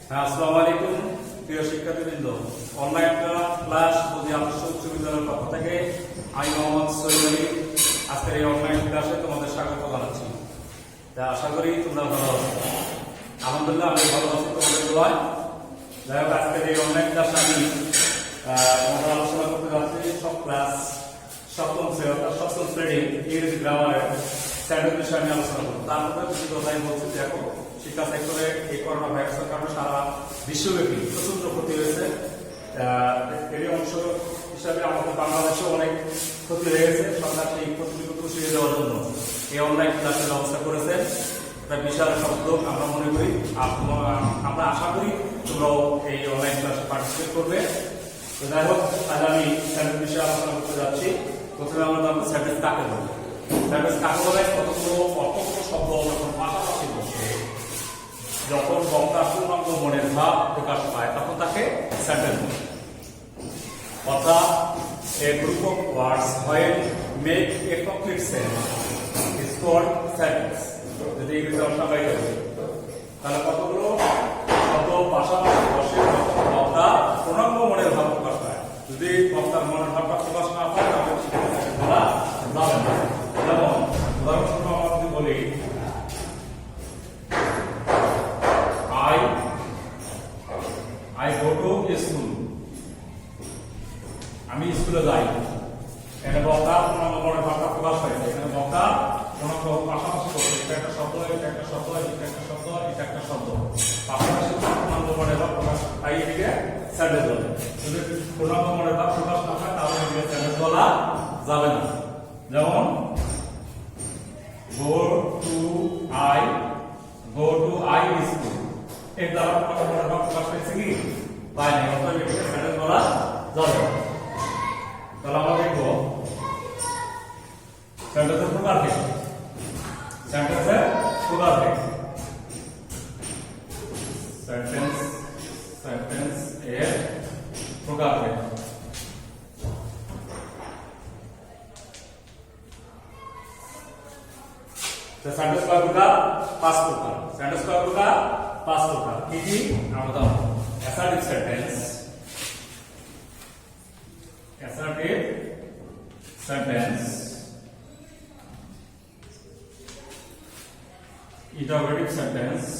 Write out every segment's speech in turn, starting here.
আসসালামু আলাইকুম প্রিয় শিক্ষার্থীবৃন্দ। অনলাইন ক্লাস বুঝি আদর্শ উচ্চ বিদ্যালয়ের পক্ষ থেকে আমি মোহাম্মদ সৈয়দ আলী আজকের এই অনলাইন ক্লাসে তোমাদের স্বাগত জানাচ্ছি। আশা করি তোমরা ভালো আছো। আলহামদুলিল্লাহ আমি ভালো আছি তোমাদের দোয়ায়। যাই হোক, আজকের এই অনলাইন ক্লাসে আমি তোমাদের আলোচনা করতে যাচ্ছি সব ক্লাস সপ্তম শ্রেণী ইংরেজি গ্রামারের স্ট্যান্ডার্ড বিষয় নিয়ে আলোচনা করবো। তার মধ্যে কিছু কথাই বলছি। দেখো, শিক্ষা সেক্টরে এই করোনা ভাইরাসের কারণে সারা বিশ্বব্যাপী প্রচন্ড ক্ষতি হয়েছে। এরই অংশ হিসাবে আমাদের বাংলাদেশেও অনেক ক্ষতি হয়েছে। সরকার সেই ক্ষতিটুকু পুষিয়ে দেওয়ার জন্য এই অনলাইন ক্লাসের ব্যবস্থা করেছেন। এটা বিশাল শব্দ আমরা মনে করি। আমরা আশা করি তোমরাও এই অনলাইন ক্লাসে পার্টিসিপেট করবে। তো যাই হোক, আজ আমি স্যান্ডউইচ বিষয়ে আলোচনা করতে যাচ্ছি। প্রথমে আমরা জানবো স্যান্ডউইচ কাকে বলে। স্যান্ডউইচ কাকে বলে? কতগুলো অর্থপূর্ণ শব্দ যখন পাশাপাশি বসে, যখন বক্তার পূর্ণাঙ্গ মনের ভাব প্রকাশ পায়, তখন তাকে সেন্টেন্স বলে। অর্থাৎ a group of words when make a complete sense is called sentence. যদি ইংরেজি অংশটা বাইরে যাবে, তাহলে কতগুলো শব্দ পাশাপাশি বসে যখন বক্তার পূর্ণাঙ্গ মনের ভাব প্রকাশ পায়। যদি বক্তার মনের ভাবটা প্রকাশ না পায়, তাহলে সেখানে বলা যাবে না। যেমন উদাহরণস্বরূপ আমরা যদি বলি I go to school. আমি স্কুলে যাই। এখানে বক্তার পূর্ণাঙ্গ মনের ভাবটা প্রকাশ হয়েছে। এখানে বক্তার পূর্ণাঙ্গ পাশাপাশি করছে। এটা একটা শব্দ, এটা একটা শব্দ, এটা একটা শব্দ, এটা একটা শব্দ, পাশাপাশি পূর্ণাঙ্গ মনের ভাব প্রকাশ পাই। এদিকে সেন্টেন্স বলে। যদি পূর্ণাঙ্গ মনের ভাব প্রকাশ না পায়, তাহলে এদিকে সেন্টেন্স বলা যাবে না। যেমন go to I school। এর দ্বারা পূর্ণাঙ্গ মনের ভাব প্রকাশ পেয়েছে কি? পায়নি। অর্থাৎ এটাকে সেন্টেন্স বলা যাবে। তাহলে আমরা দেখবো সেন্টেন্সের প্রকার কি। সেন্টেন্সের প্রকার কি? সেন্টেন্স এর প্রকার কি? সেন্টেন্স কয় প্রকার? 5 প্রকার। সেন্টেন্স কয় প্রকার? 5 প্রকার। কি কি? আমরা দাও assertive sentence, interrogative sentence,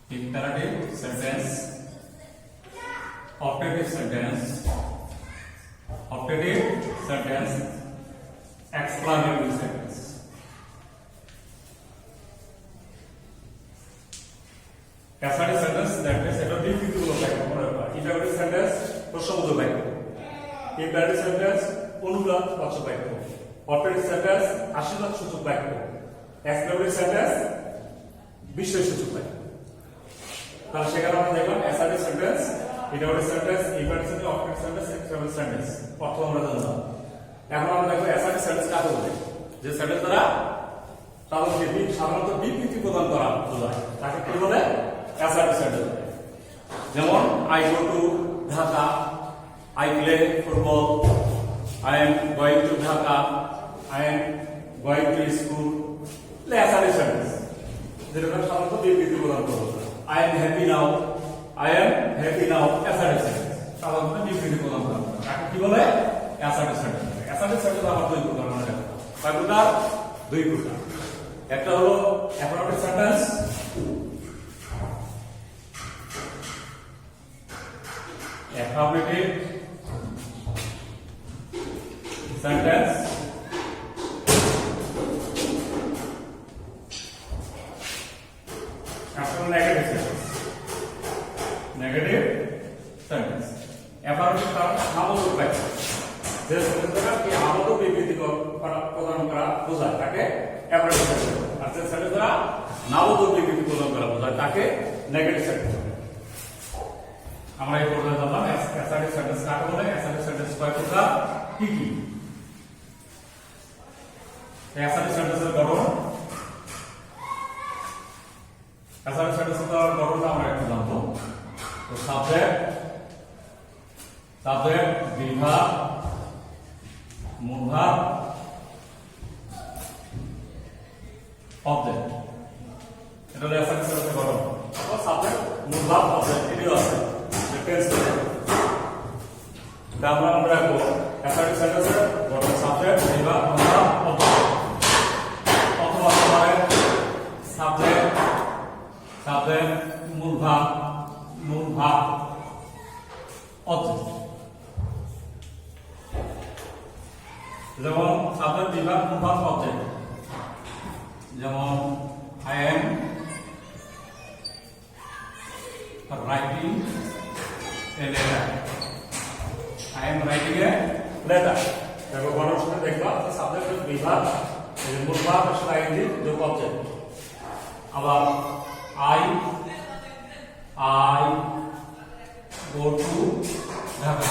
imperative sentence, optative sentence, exclamatory sentence. Assertive sentence, that means এটা বিবৃতিমূলক বাক্য মনে করা। Interrogative sentence প্রশ্নবোধক বাক্য। Imperative sentence অনুবাদবাচক বাক্য। Optative sentence আশীর্বাদসূচক বাক্য। Exclamatory sentence বিস্ময়সূচক বাক্য। তাহলে সেখানে আমরা দেখলাম assertive sentence, interrogative sentence, imperative sentence, optative sentence, exclamatory sentence। অর্থ আমরা জানলাম। এখন আমরা দেখব assertive sentence কাকে বলে। যে সেন্টেন্স দ্বারা সাধারণত বিবৃতি প্রদান করা বোঝায়, তাকে কি বলে? assertive sentence। যেমন I go to Dhaka, I play football, I am going to Dhaka, I am going to school। assertive sentence যেটা সাধারণত বিবৃতি প্রদান করা বোঝায়। I am happy now, assertive sentence সাধারণত বিবৃতি প্রদান করা বোঝায়। তাকে কি বলে? assertive sentence। assertive sentence আবার দুই প্রকার মনে রাখো। কয় প্রকার? দুই প্রকার। একটা হলো affirmative sentence, একটা হলো negative sentence। affirmative তার নামক বাক্য, যে সেন্টেন্সটা কি আমাদের বিবৃতি প্রদান করা বোঝায়, তাকে affirmative sentence। আর যে সেন্টেন্সটা নামক বিবৃতি প্রদান করা বোঝায়, তাকে নেগেটিভ সেন্টেন্স। আমরা এই পর্যায়ে জানলাম অ্যাসার্টিভ সেন্টেন্স কাকে বলে, অ্যাসার্টিভ সেন্টেন্স কয় প্রকার, কি কি। অ্যাসার্টিভ সেন্টেন্সের গঠন, অ্যাসার্টিভ সেন্টেন্সের গঠনটা আমরা একটু জানবো। তো সাবজেক্ট, বিভাগ, মূল ভাব অবজেক্ট, এটা হলো অ্যাসাইনমেন্ট এর গঠন। তারপর সাবজেক্ট মূল ভাব অবজেক্ট এটিও আছে যে টেন্স করে। তারপর আমরা রাখবো অ্যাসাইনমেন্ট সেন্টেন্সের গঠন সাবজেক্ট মূল ভাব অবজেক্ট, অথবা তোমার সাবজেক্ট সাবজেক্ট মূল ভাব অবজেক্ট। যেমন সাবজেক্ট বিভাগ মূল ভাব অবজেক্ট, যেমন I am writing a letter. I am writing a letter. দেখো গঠন শুনে দেখবা সাবজেক্ট বিভাগ মূল ভাব সাথে যোগ অবজেক্ট। আবার I go to Dhaka.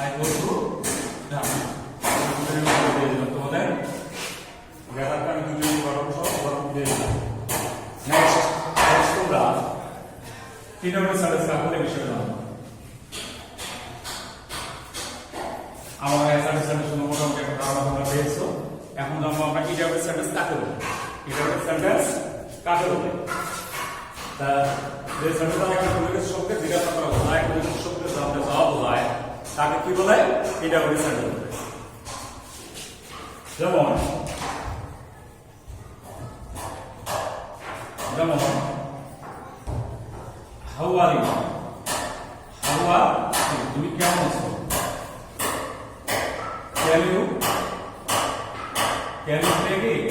I go to Dhaka. তোমাদের দেখার কারণে দুই গঠন সহ গঠন দিয়ে দিলাম। নেক্সট তোমরা ইন্টারভিউ সার্ভিস কাকে বিষয় জানো। আমরা সার্ভিস সার্ভিস মোটামুটি একটা ধারণা তোমরা পেয়েছো। এখন জানবো আমরা ইন্টারভিউ সার্ভিস কাকে বলে। ইন্টারভিউ সেন্টেন্স কাকে বলে? তা যে সেন্টেন্স একটা পরিবেশ শব্দকে জিজ্ঞাসা করা হয়, পরিবেশ শব্দের সামনে জবাব হয়, তাকে কি বলে? ইন্টারভিউ সেন্টেন্স বলে। যেমন হাউ আর ইউ, তুমি কেমন আছো? ক্যান ইউ টেক ইট,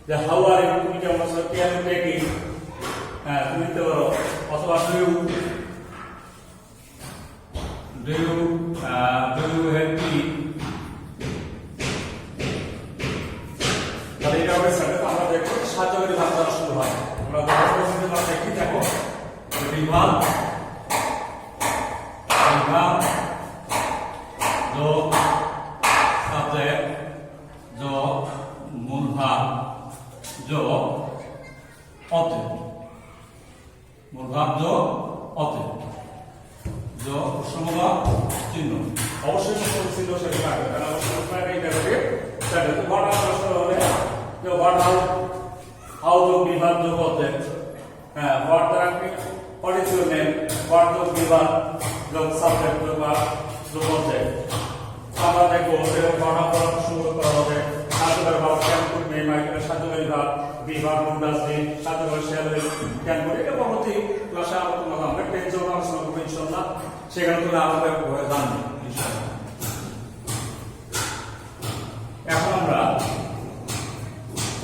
যে হাউ আর ইউ তুমি কেমন আছো, ক্যান ইউ টেক ইট, হ্যাঁ তুমি দিতে পারো। অথবা ডু you help me? তাহলে এটা হবে সেন্টেন্স। আমরা দেখো সাহায্যকারী ভাব দ্বারা শুরু হয়। আমরা দেখি দেখো বিভাগ जो सब्जेक्ट जो मूल भाव जो ऑब्जेक्ट, मूल भाव जो ऑब्जेक्ट जो সমবাদ চিহ্ন, অবশ্যই সমবাদ চিহ্ন সেটা থাকবে, কারণ অবশ্যই এটা হবে সেটা তো বড় প্রশ্ন হলে যে হোয়াট হাউ টু বিভাগ যোগ অবজেক্ট, হ্যাঁ হোয়াট দ্বারা what is your name, what to বিভাগ যোগ সাবজেক্ট যোগ যোগ অবজেক্ট। আমরা দেখবো যে বড় প্রশ্ন করা হবে সাধারণ ভাব ক্যান টু নেম আইটেম সাধারণ ভাব বিভাগ মুন্ডাসি সাধারণ শেল ক্যান করে। এটা পরবর্তী ক্লাসে আমরা টেন্স ও আলোচনা করব ইনশাআল্লাহ, সেখানে তোমরা আমাদের জানবে ইনশাআল্লাহ। এখন আমরা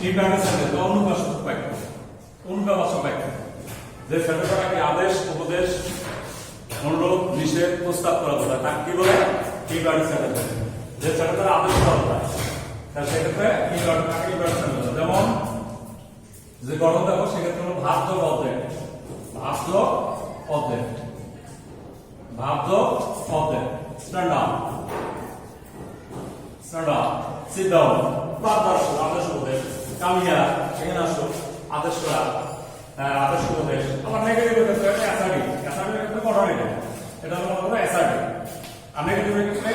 ইম্পারেটিভ সেন্টেন্স অনুবাসক বাক্য, অনুবাসক বাক্য যে সেন্টেন্সটাকে আদেশ উপদেশ অনুরোধ নিষেধ প্রস্তাব করা যায় তাকে কি বলে? Imperative sentence. যে সেন্টেন্সের আদেশ করা যায় তার সেক্ষেত্রে ইম্পারেটিভ সেন্টেন্স। যেমন যে গঠন দেখো সেক্ষেত্রে হলো ভাবযোগ অবজেক্ট, ভাবযোগ অবজেক্ট, ভাবযোগ object. Stand up, stand up, sit down, আদেশ আদেশ উপদেশ। কাম হিয়ার, এখানে আসো, আদেশ করা, আদেশ উপদেশ। আবার নেগেটিভ ক্ষেত্রে অ্যাসার্টিভ, অ্যাসার্টিভ ক্ষেত্রে গঠন এটা হলো অ্যাসার্টিভ। আর নেগেটিভ ক্ষেত্রে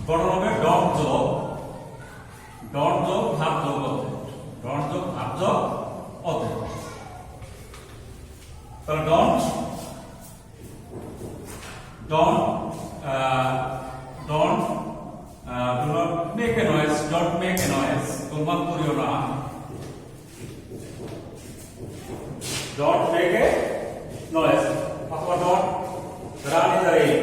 গঠন হবে ডট যোগ, ডট যোগ ভাবযোগ অবজেক্ট, ডট যোগ ভাবযোগ অবজেক্ট। তাহলে don't do not make a noise, don't make a noise, তোমরা করিও না, don't make a noise, অথবা don't run in the rain।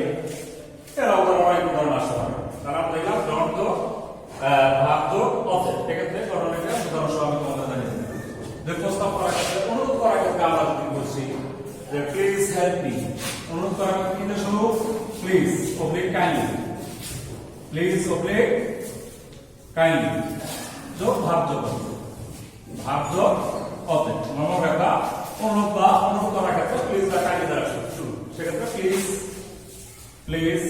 এর অনেক উদাহরণ আসতে পারে। তারা দেখলাম don't তো ভাবযোগ অবজেক্ট, এক্ষেত্রে ঘটনাটা উদাহরণ সহ আমি তোমাদের জানিয়ে দেব। যে প্রস্তাব করার ক্ষেত্রে অনুরোধ করার ক্ষেত্রে আমরা কি করছি যে প্লিজ হেল্প মি, অনুরোধ করার ক্ষেত্রে কিন্তু শুধু please oblique kindly, please oblique kindly যোগ ভাবযোগ, ভাবযোগ অবজেক্ট। নম্বর একটা অনুরোধ বা অনুরোধ করার ক্ষেত্রে প্লিজ বা কাইন্ডলি দ্বারা শুরু, সেক্ষেত্রে please please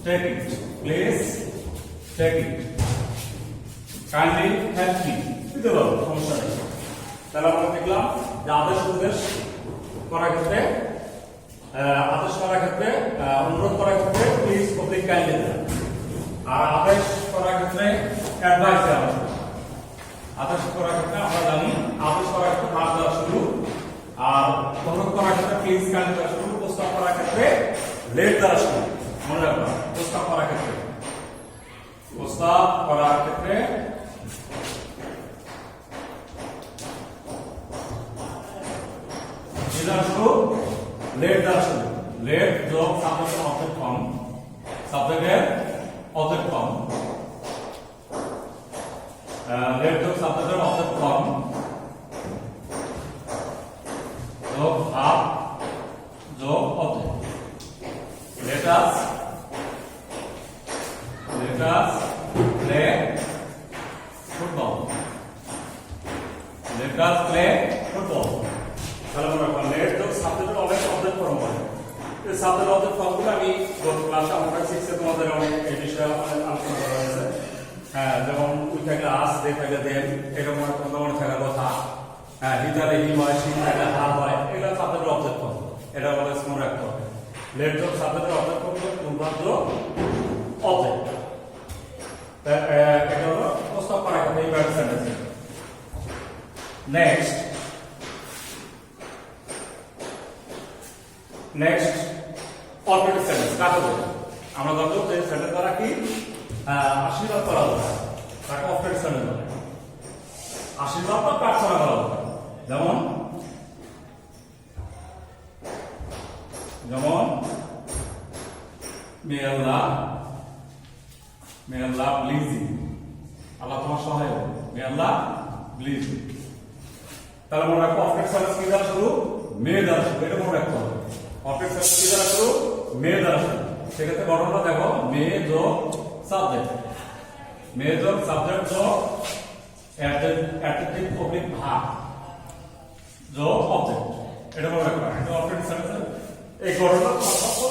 take it, please take it, kindly help me দিতে পারো, সমস্যা নেই। তাহলে আমরা দেখলাম যে আদেশ উপদেশ করার ক্ষেত্রে আদেশ করার ক্ষেত্রে অনুরোধ করার ক্ষেত্রে প্লিজ পাবলিক কাইন্ডলি দেন, আর আদেশ করার ক্ষেত্রে অ্যাডভাইস দেওয়া হবে। আদেশ করার ক্ষেত্রে আমরা জানি আদেশ করার ক্ষেত্রে ভাগ দেওয়া শুরু, আর অনুরোধ করার ক্ষেত্রে প্লিজ কাইন্ডলি দেওয়া শুরু, প্রস্তাব করার ক্ষেত্রে লেট দেওয়া শুরু। মনে রাখবেন প্রস্তাব করার ক্ষেত্রে শুরু, লেট দেওয়া শুরু। লেট যোগ সাবজেক্টের অবজেক্ট ফর্ম, সাবজেক্টের অবজেক্ট ফর্ম, লেট যোগ সাবজেক্টের অবজেক্ট ফর্ম যোগ ভার্ব যোগ object. Let us play football. Let us play football. তাহলে মনে রাখবেন লেট যোগ সাবজেক্টের অবজেক্ট ফর্ম বলে। এই সাবজেক্ট অবজেক্ট ফর্মগুলো আমি গত ক্লাসে আমরা 6 এ তোমাদের অনেক এই বিষয়ে আলোচনা করা হয়েছে। হ্যাঁ, যেমন উই থাকলে আস, দে থাকলে দেন, এরকম তোমাদের মনে থাকার কথা। হ্যাঁ, হি থাকলে হি হয়, সি থাকলে হার হয়, এগুলো সাবজেক্টের অবজেক্ট ফর্ম। এটা বলে মনে রাখতে হবে। লেট যোগ সাবজেক্টের অবজেক্ট ফর্ম শুধুমাত্র অবজেক্ট। এটা হলো প্রস্তাব করা ক্ষেত্রে এই verb sentence. Next alternative sentence কাকে বলে? আমরা জানবো যে সেন্টেন্স দ্বারা কি আশীর্বাদ করা যায়, তাকে অল্টারনেটিভ সেন্টেন্স বলে। আশীর্বাদ বা প্রার্থনা করা যায়। যেমন may Allah bless you, আল্লাহ তোমার সহায় হোক, may Allah bless you। তাহলে মনে রাখো অবজেক্ট সেন্টেন্স কি দ্বারা শুরু? মে দ্বারা শুরু, এটা মনে রাখতে হবে। অবজেক্ট সেন্টেন্স কি দ্বারা শুরু? মে দ্বারা শুরু। সেক্ষেত্রে ঘটনাটা দেখো, মে যোগ সাবজেক্ট, মে যোগ সাবজেক্ট যোগ অ্যাডজেক্টিভ পাবলিক ভার্ব যোগ অবজেক্ট, এটা মনে রাখতে হবে। এটা অবজেক্ট সেন্টেন্স। এই ঘটনা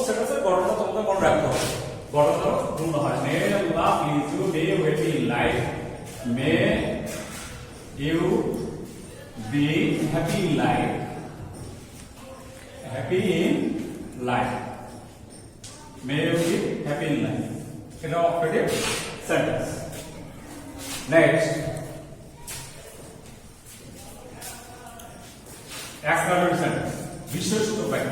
সেন্টেন্সের ঘটনা তোমাদের মনে রাখতে হবে। ঘটনা পূর্ণ হয় may Allah please you, may you happy in life, may you be happy in life, happy in life, may you be happy in life. এটা operative sentence. Next exclamatory sentence, বিশেষসূচক বাক্য।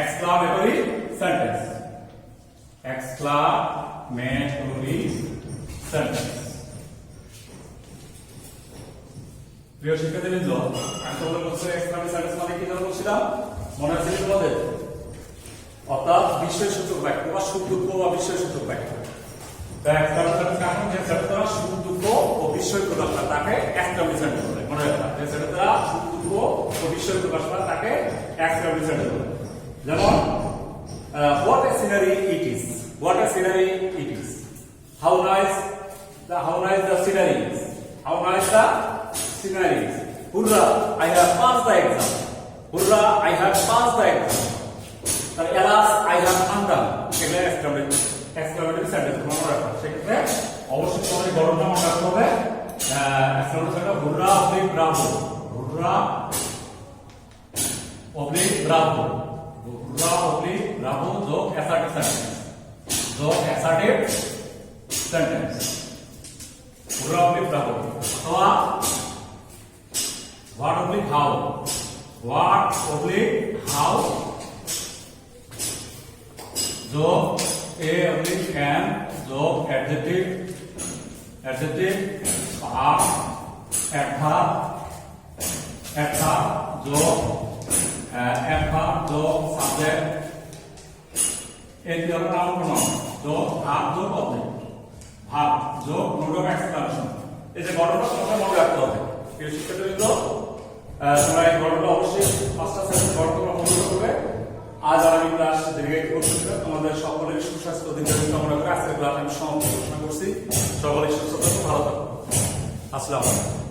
Exclamatory sentence. Exclamatory sentence. প্রিয় শিক্ষার্থীবৃন্দ, আমি তোমাদের বলছি exclamatory sentence মানে কি জানো বলছিলাম? মনে আছে কি তোমাদের? অর্থাৎ বিশেষসূচক বাক্য বা সুখ দুঃখ বা বিশেষসূচক বাক্য। তাই এক্সক্লামেটরি সেন্টেন্স কাকে? যে সেন্টেন্স দ্বারা সুখ দুঃখ ও বিস্ময় প্রকাশ পায় তাকে এক্সক্লামেটরি সেন্টেন্স বলে। মনে রাখবা, যে সেন্টেন্স দ্বারা সুখ দুঃখ ও বিস্ময় প্রকাশ পায় তাকে এক্সক্লামেটরি সেন্টেন্স বলে। যেমন what a scenery it is, what a scenery it is, how nice the scenery is, how nice the scenery is, hurrah I have passed the exam, hurrah I have passed the exam, or alas I have undone। এগুলো exclamatory sentence মনে রাখো। সেক্ষেত্রে অবশ্যই তোমাদের ঘটনা মনে রাখতে হবে। Exclamatory sentence hurrah oblique bravo, hurrah oblique bravo, hurrah oblique bravo যোগ assertive sentence, যোগ assertive sentence, hurrah oblique bravo। অথবা what oblique how, what oblique how যোগ a oblique can যোগ adjective verb adverb যোগ adverb যোগ subject, এই দুটো noun pronoun যোগ ভার্ব যোগ অবজেক্ট, ভার্ব যোগ নোড অফ এক্সক্লামেশন। এই যে ঘটনা তোমাদের মনে রাখতে হবে। প্রিয় শিক্ষার্থীবৃন্দ, তোমরা এই ঘটনা অবশ্যই 5টা সেশন ঘটনা মনে করবে। আজ আগামী ক্লাস দীর্ঘায়িত করতেছে। তোমাদের সকলের সুস্বাস্থ্য দীর্ঘায়িত কামনা করে আজকের ক্লাস আমি সমাপ্ত ঘোষণা করছি। সকলের সুস্থ থাকো, ভালো থাকো। আসসালামু আলাইকুম।